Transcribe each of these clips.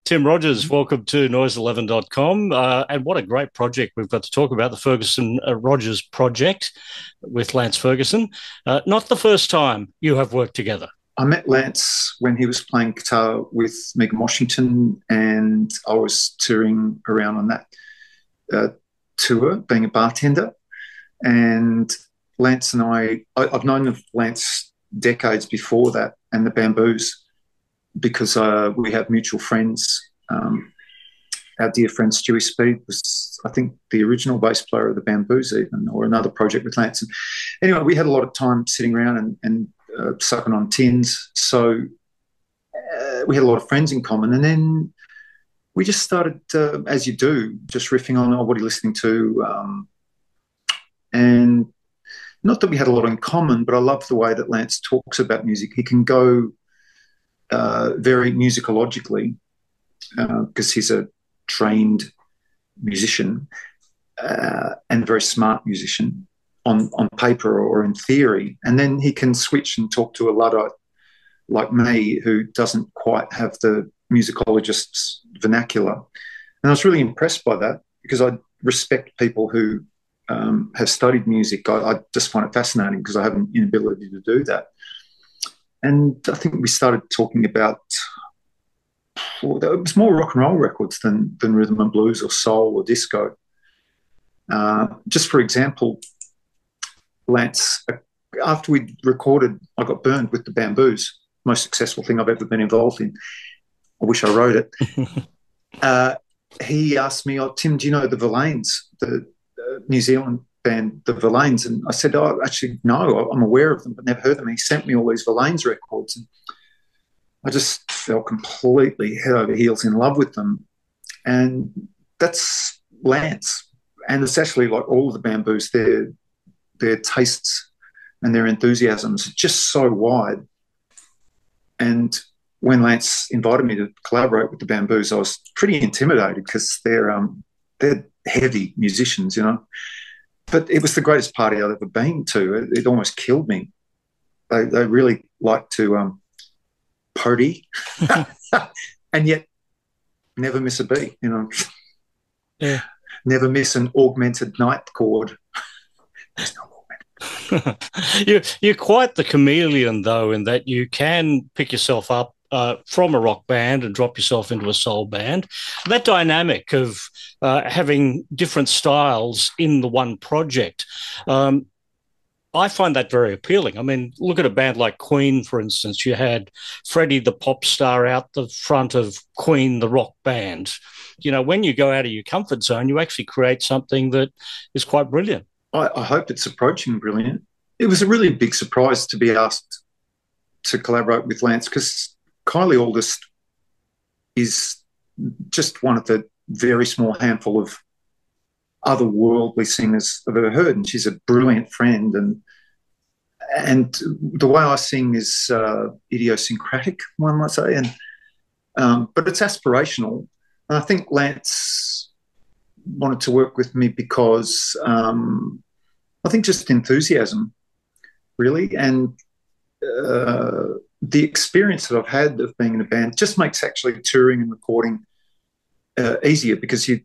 Tim Rogers, welcome to noise11.com. And what a great project we've got to talk about, the Ferguson Rogers project with Lance Ferguson. Not the first time you have worked together. I met Lance when he was playing guitar with Megan Washington, and I was touring around on that tour, being a bartender. And Lance and I've known of Lance decades before that and the Bamboos, because we have mutual friends. Our dear friend Stewie Speed was, I think, the original bass player of the Bamboos even, or another project with Lance. And anyway, we had a lot of time sitting around and sucking on tins. So we had a lot of friends in common. And then we just started, as you do, just riffing on, what are you listening to? And not that we had a lot in common, but I love the way that Lance talks about music. He can go very musicologically, because he's a trained musician and a very smart musician on paper or in theory. And then he can switch and talk to a Luddite like me who doesn't quite have the musicologist's vernacular. And I was really impressed by that, because I respect people who have studied music. I just find it fascinating because I have an inability to do that. And I think we started talking about, well, it was more rock and roll records than rhythm and blues or soul or disco. Just for example, Lance, after we recorded I Got Burned with the Bamboos, most successful thing I've ever been involved in. I wish I wrote it. He asked me, Tim, do you know the Verlaines, the New Zealand band, the Verlaines? And I said, actually, no, I'm aware of them, but never heard them. And he sent me all these Verlaines records, and I just fell completely head over heels in love with them. And that's Lance. And it's actually like all of the Bamboos, their tastes and their enthusiasms are just so wide. And when Lance invited me to collaborate with the Bamboos, I was pretty intimidated because they're heavy musicians, you know. But it was the greatest party I'd ever been to. It almost killed me. They really like to party and yet never miss a beat, you know. Yeah. Never miss an augmented ninth chord. There's no augmented. You're quite the chameleon, though, in that you can pick yourself up from a rock band and drop yourself into a soul band. That dynamic of having different styles in the one project, I find that very appealing. I mean, look at a band like Queen, for instance. You had Freddie the pop star out the front of Queen, the rock band. You know, when you go out of your comfort zone, you actually create something that is quite brilliant. I hope it's approaching brilliant. It was a really big surprise to be asked to collaborate with Lance, because Kylie August is just one of the very small handful of otherworldly singers I've ever heard, and she's a brilliant friend. And the way I sing is idiosyncratic, one might say, but it's aspirational. And I think Lance wanted to work with me because I think just enthusiasm, really, and the experience that I've had of being in a band just makes actually touring and recording easier, because you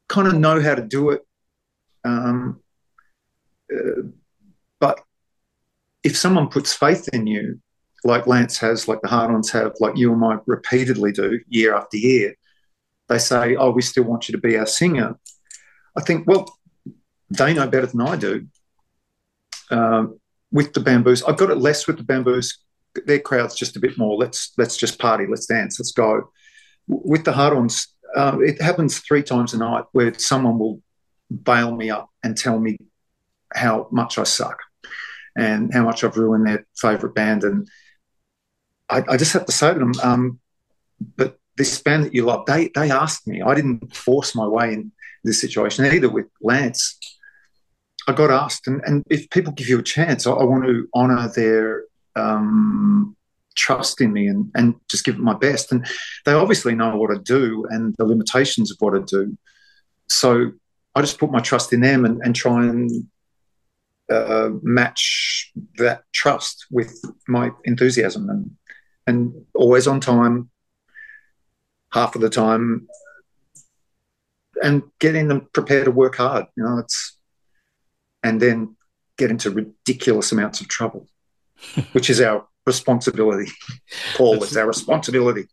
kind of know how to do it. But if someone puts faith in you, like Lance has, like the Hard-Ons have, like you and I repeatedly do year after year, they say, we still want you to be our singer. I think, well, they know better than I do. With the Bamboos, I've got it less with the Bamboos. Their crowd's just a bit more, let's just party, let's dance, let's go. With the Hard-Ons, it happens 3 times a night where someone will bail me up and tell me how much I suck and how much I've ruined their favourite band. And I just have to say to them, but this band that you love, they asked me. I didn't force my way in this situation, either with Lance. I got asked, and if people give you a chance, I want to honour their trust in me and just give it my best. And they obviously know what I do and the limitations of what I do. So I just put my trust in them and try and match that trust with my enthusiasm, and always on time, half of the time, and getting them prepared to work hard. And then get into ridiculous amounts of trouble, which is our responsibility. Paul, it's our responsibility.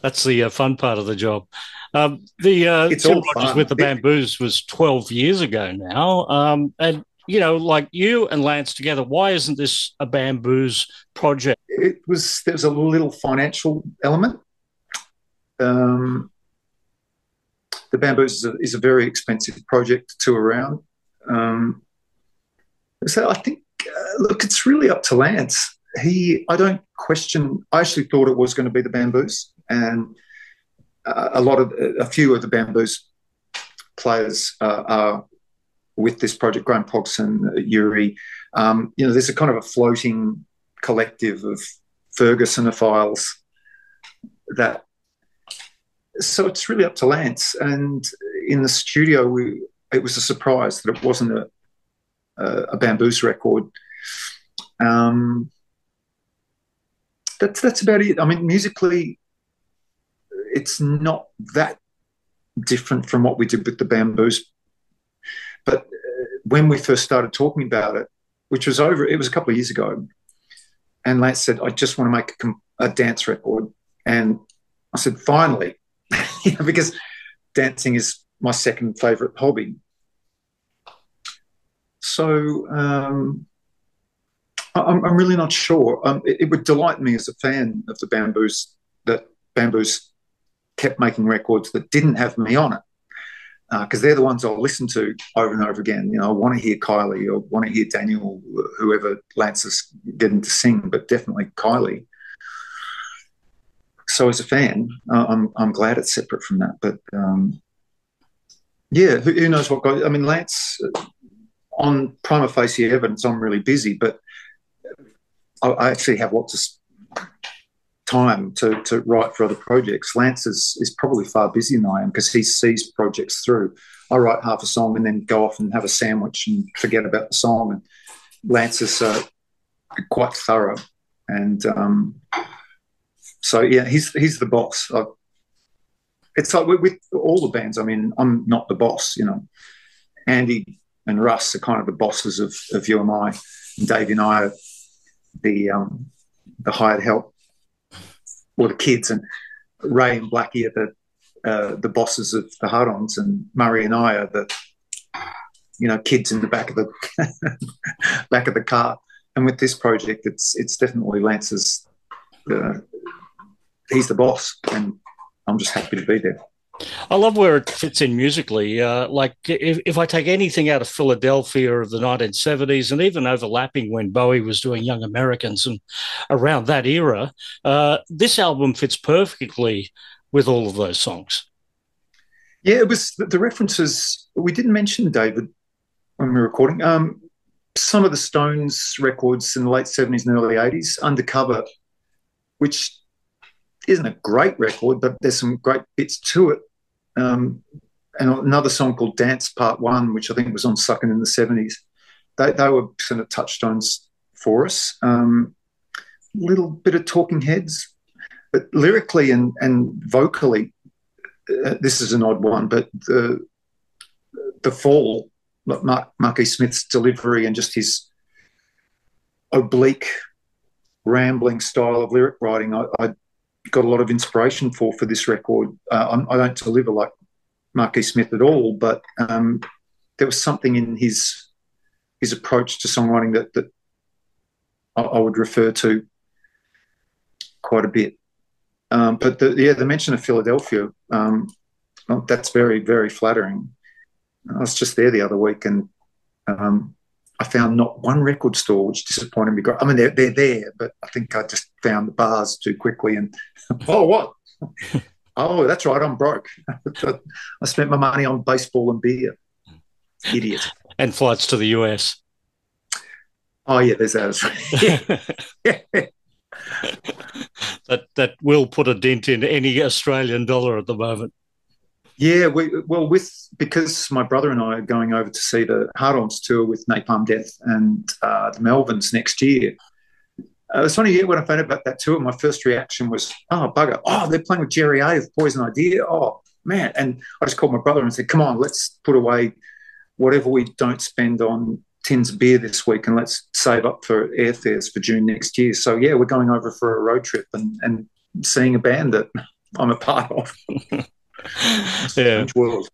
That's the fun part of the job. It's Tim Rogers fun. With the Bamboos was 12 years ago now. And, like you and Lance together, why isn't this a Bamboos project? There was a little financial element. The Bamboos is a very expensive project to tour around. So I think, look, it's really up to Lance. I don't question. I actually thought it was going to be the Bamboos, and a few of the Bamboos players are with this project. Graham Pogson, Yuri. There's a kind of a floating collective of Fergusonophiles that. So it's really up to Lance. And in the studio, it was a surprise that it wasn't a Bamboos record. That's about it. I mean, musically, it's not that different from what we did with the Bamboos. But when we first started talking about it, it was a couple of years ago, and Lance said, I just want to make a dance record. And I said, finally, because dancing is my second favourite hobby. So I'm really not sure. It would delight me as a fan of the Bamboos that Bamboos kept making records that didn't have me on it, because they're the ones I'll listen to over and over again. I want to hear Kylie, or want to hear Daniel, whoever Lance is getting to sing, but definitely Kylie. So as a fan, I'm glad it's separate from that. But who knows what goes? I mean, Lance, on prima facie evidence, I'm really busy, but I actually have lots of time to write for other projects. Lance is probably far busier than I am, because he sees projects through. I write half a song and then go off and have a sandwich and forget about the song. And Lance is quite thorough, and so yeah, he's the boss. It's like with all the bands. I mean, I'm not the boss. Andy and Russ are kind of the bosses of UMI, and Davey and I are the hired help, or the kids, and Ray and Blackie are the bosses of the Hard-Ons, and Murray and I are the kids in the back of the car. And with this project, it's definitely Lance's. He's the boss, and I'm just happy to be there. I love where it fits in musically. Like if I take anything out of Philadelphia of the 1970s, and even overlapping when Bowie was doing Young Americans and around that era, this album fits perfectly with all of those songs. Yeah, it was the references. We didn't mention, David, when we were recording. Some of the Stones records in the late 70s and early 80s, Undercover, which isn't a great record, but there's some great bits to it. And another song called Dance Part 1, which I think was on Suckin' in the 70s. They were kind of touchstones for us. Little bit of Talking Heads, but lyrically and vocally, this is an odd one, but the Fall, Marquis Smith's delivery and just his oblique, rambling style of lyric writing, I got a lot of inspiration for this record. I don't deliver like Marquis Smith at all, but there was something in his approach to songwriting that I would refer to quite a bit. But the mention of Philadelphia, that's very, very flattering. I was just there the other week, and I found not one record store, which disappointed me. I mean, they're there, but I think I just found the bars too quickly. And oh, what? Oh, that's right, I'm broke. I spent my money on baseball and beer. Idiot. And flights to the US. Oh yeah, there's that. That will put a dent in any Australian dollar at the moment. Yeah, because my brother and I are going over to see the Hard-Ons tour with Napalm Death and the Melvins next year. It's funny, yeah, when I found out about that tour, my first reaction was, oh, bugger. Oh, they're playing with Jerry A of Poison Idea. Oh, man. And I just called my brother and said, come on, let's put away whatever we don't spend on tins of beer this week and let's save up for airfares for June next year. So, yeah, we're going over for a road trip and seeing a band that I'm a part of. Yeah. World.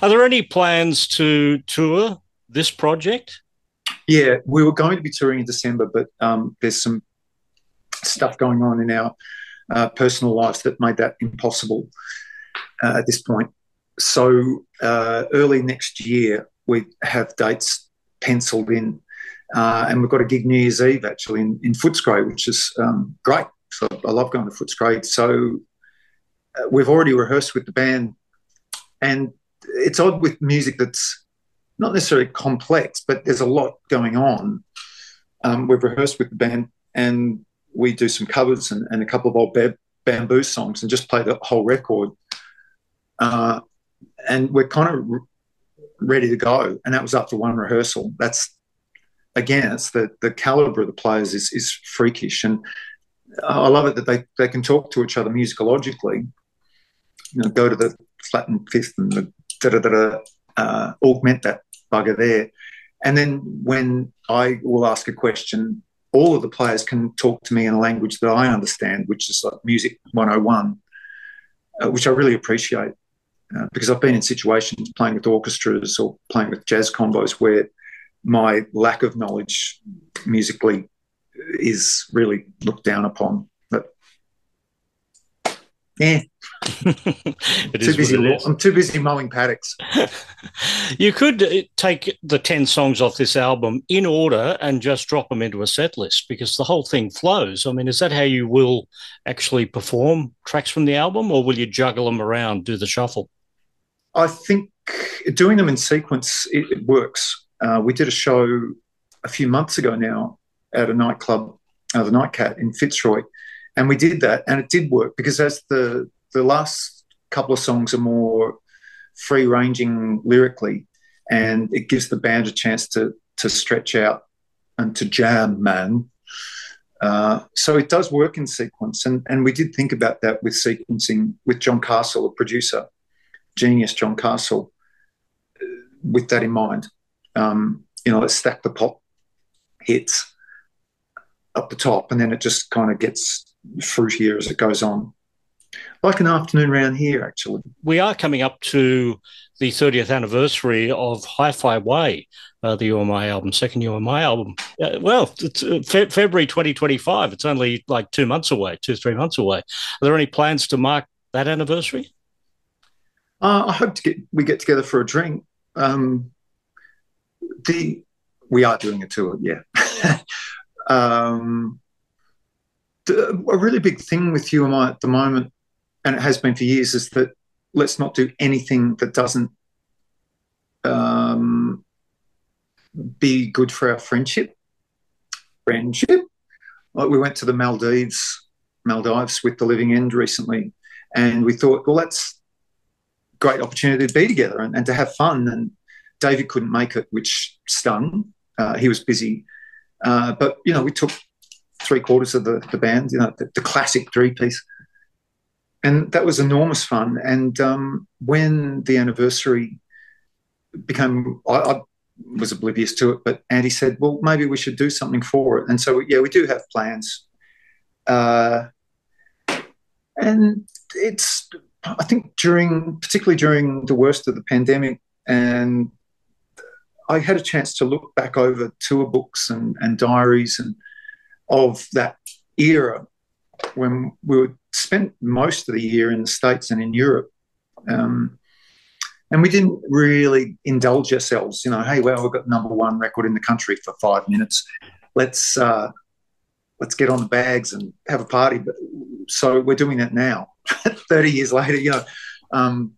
Are there any plans to tour this project? Yeah, we were going to be touring in December, but there's some stuff going on in our personal lives that made that impossible at this point. So early next year, we have dates penciled in, and we've got a gig New Year's Eve actually in Footscray, which is great. So I love going to Footscray. So we've already rehearsed with the band, and it's odd with music that's not necessarily complex, but there's a lot going on. We've rehearsed with the band, and we do some covers and a couple of old bamboo songs and just play the whole record. And we're kind of ready to go. And that was after one rehearsal. That's, again, it's the caliber of the players is freakish. And I love it that they can talk to each other musicologically, go to the flat and fifth and the da-da-da-da, augment that bugger there. And then when I will ask a question, all of the players can talk to me in a language that I understand, which is like Music 101, which I really appreciate because I've been in situations playing with orchestras or playing with jazz combos where my lack of knowledge musically is really looked down upon. But yeah. I'm too busy mowing paddocks. You could take the 10 songs off this album in order and just drop them into a set list because the whole thing flows. I mean, is that how you will actually perform tracks from the album, or will you juggle them around, do the shuffle? I think doing them in sequence, it works. We did a show a few months ago now at a nightclub, the Nightcat in Fitzroy, and we did that, and it did work because as the last couple of songs are more free-ranging lyrically, and it gives the band a chance to stretch out and to jam, man. So it does work in sequence, and we did think about that with sequencing with John Castle, a producer, genius John Castle, with that in mind. Let's stack the pop hits up the top, and then it just kind of gets fruitier as it goes on. Like an afternoon round here, actually. We are coming up to the 30th anniversary of Hi-Fi Way, the UMI album, second UMI album. It's February 2025. It's only like 3 months away. Are there any plans to mark that anniversary? I hope we get together for a drink. We are doing a tour, yeah. A really big thing with UMI at the moment, and it has been for years, is that let's not do anything that doesn't be good for our friendship. Like we went to the Maldives with the Living End recently, and we thought, well, that's a great opportunity to be together and to have fun. And David couldn't make it, which stung. He was busy. But, we took 3/4 of the band, the classic three-piece. And that was enormous fun. And when the anniversary became, I was oblivious to it, but Andy said, well, maybe we should do something for it. And so, yeah, we do have plans. And it's, I think particularly during the worst of the pandemic, and I had a chance to look back over tour books and diaries and of that era when we would spend most of the year in the States and in Europe. And we didn't really indulge ourselves, hey, well, we've got #1 record in the country for 5 minutes. Let's get on the bags and have a party. So we're doing that now, 30 years later, and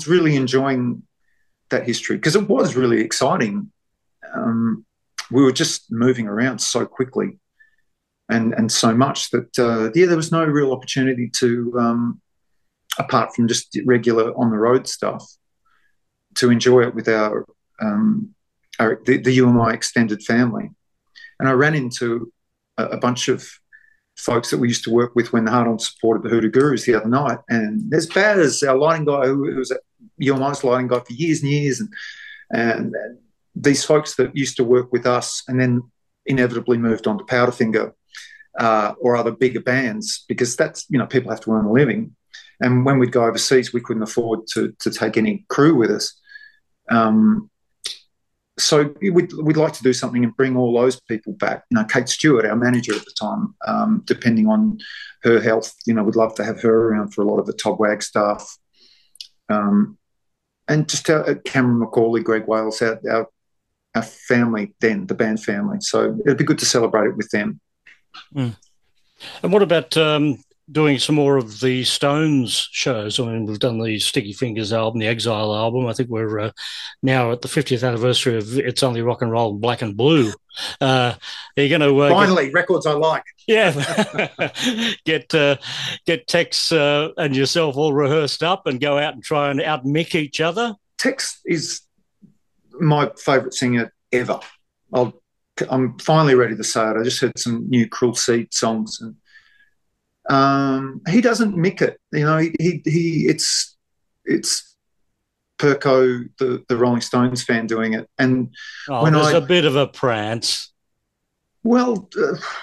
really enjoying that history because it was really exciting. We were just moving around so quickly and so much that, there was no real opportunity to apart from just regular on the road stuff, to enjoy it with the UMI extended family. And I ran into a bunch of folks that we used to work with when the Hard-Ons supported the Hoodoo Gurus the other night. And there's Baz, our lighting guy, who was at UMI's lighting guy for years and years, and these folks that used to work with us and then inevitably moved on to Powderfinger or other bigger bands, because that's, people have to earn a living. And when we'd go overseas, we couldn't afford to take any crew with us. So we'd like to do something and bring all those people back. Kate Stewart, our manager at the time, depending on her health, we'd love to have her around for a lot of the Todd Wag stuff. And just Cameron McCauley, Greg Wales, our family then, the band family. So it'd be good to celebrate it with them. Mm. And what about doing some more of the Stones shows? I mean, we've done the Sticky Fingers album, the Exile album. I think we're now at the 50th anniversary of It's Only Rock and Roll, Black and Blue. Are you going to finally records I like? Yeah, get Tex and yourself all rehearsed up and go out and try and out-mick each other? Tex is my favourite singer ever. I'm finally ready to say it. I just heard some new Cruel Seed songs, and he doesn't mick it. It's Perko, the Rolling Stones fan, doing it. And there's a bit of a prance. Well,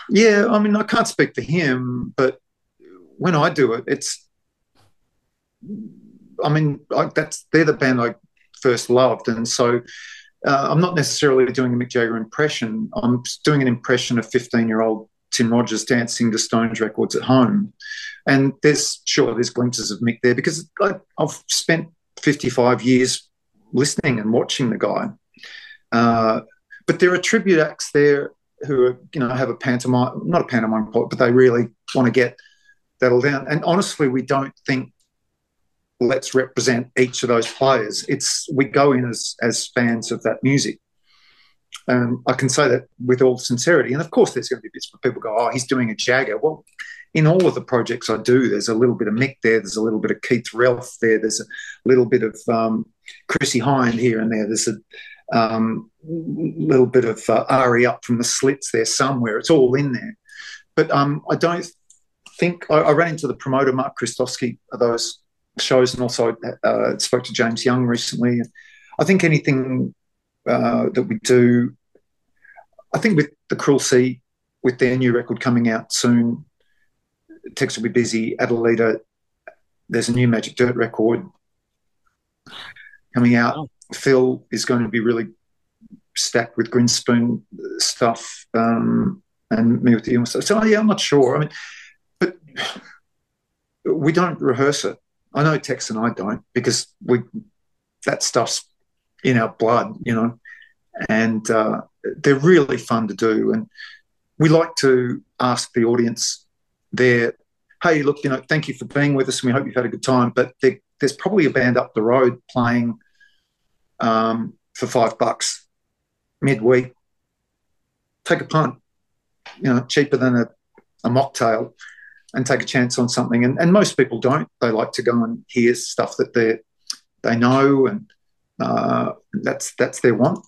yeah. I mean, I can't speak for him, but when I do it, they're the band I first loved, and so I'm not necessarily doing a Mick Jagger impression. I'm doing an impression of 15-year-old Tim Rogers dancing to Stones records at home. And there's glimpses of Mick there, because I've spent 55 years listening and watching the guy. But there are tribute acts there who are, have a pantomime, not a pantomime plot, but they really want to get that all down. And honestly, we don't think, let's represent each of those players. We go in as fans of that music. I can say that with all sincerity. And of course, there's going to be bits where people go, oh, he's doing a Jagger. Well, in all of the projects I do, there's a little bit of Mick there. There's a little bit of Keith Relf there. There's a little bit of Chrissy Hynde here and there. There's a little bit of Ari up from the Slits there somewhere. It's all in there. But I don't think I ran into the promoter, Mark Christofsky, of those shows, and also spoke to James Young recently. I think anything that we do, I think with the Cruel Sea, with their new record coming out soon, Tex will be busy. Adelita, there's a new Magic Dirt record coming out. Oh. Phil is going to be really stacked with Grinspoon stuff, and me with the stuff. So yeah, I'm not sure. I mean, but we don't rehearse it. I know Tex and I don't, because that stuff's in our blood, and they're really fun to do. And we like to ask the audience there, hey, look, thank you for being with us, and we hope you've had a good time, but there's probably a band up the road playing for $5 midweek. Take a punt, cheaper than a mocktail, and take a chance on something. And most people don't. They like to go and hear stuff that they know, and that's their want.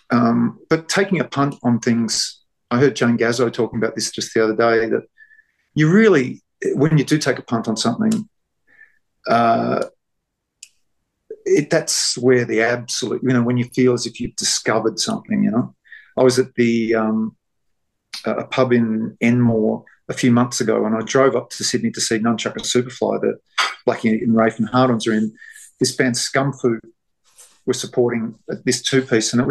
But taking a punt on things, I heard Jane Gazzo talking about this just the other day, that you really, when you do take a punt on something, that's where the absolute, when you feel as if you've discovered something, I was at a pub in Enmore a few months ago, and I drove up to Sydney to see Nunchucker Superfly, that Blackie and Rafe and Hard-Ons are in. This band Scumfood was supporting this two-piece, and they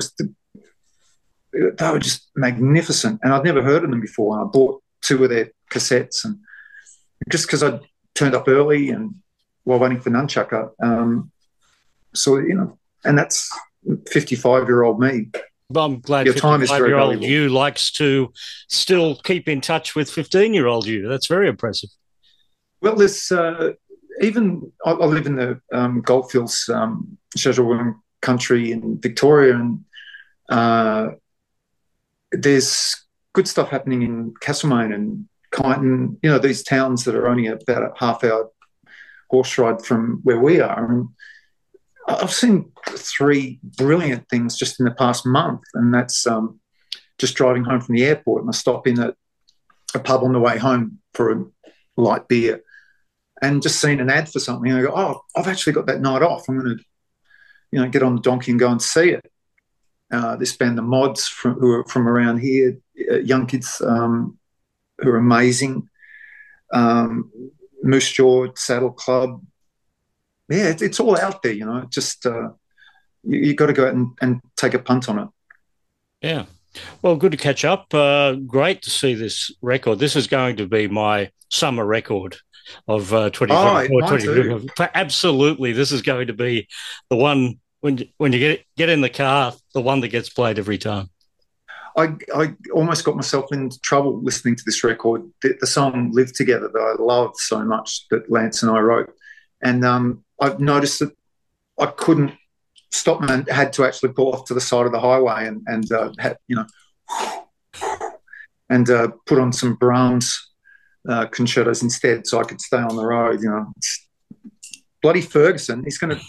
were just magnificent. And I'd never heard of them before, and I bought 2 of their cassettes, and just because I turned up early and while waiting for Nunchucker, and that's 55-year-old me. Well, I'm glad 55-year-old you likes to still keep in touch with 15-year-old you. That's very impressive. Well, there's even I live in the Goldfields, Shedulwin country in Victoria, and there's good stuff happening in Castlemaine and Kyneton. These towns that are only about a half-hour horse ride from where we are. And I've seen 3 brilliant things just in the past month, and that's just driving home from the airport, and I stop in at a pub on the way home for a light beer, and just seeing an ad for something. And I go, oh, I've actually got that night off. I'm going to, get on the donkey and go and see it. This band, the Mods, who are from around here, young kids who are amazing. Moose Jaw Saddle Club. Yeah, it's all out there, just you got to go out and take a punt on it. Yeah. Well, good to catch up. Great to see this record. This is going to be my summer record of 2024. Absolutely. This is going to be the one when you get in the car, the one that gets played every time. I almost got myself into trouble listening to this record. The song Live Together that I love so much that Lance and I wrote. And I've noticed that I couldn't stop and had to actually pull off to the side of the highway and put on some Brahms concertos instead so I could stay on the road. It's bloody Ferguson. He's gonna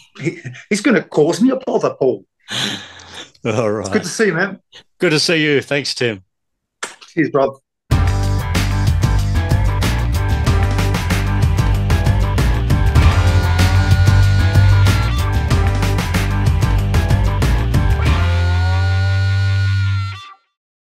cause me a bother, Paul. All right. It's good to see you, man. Good to see you. Thanks, Tim. Cheers, brother.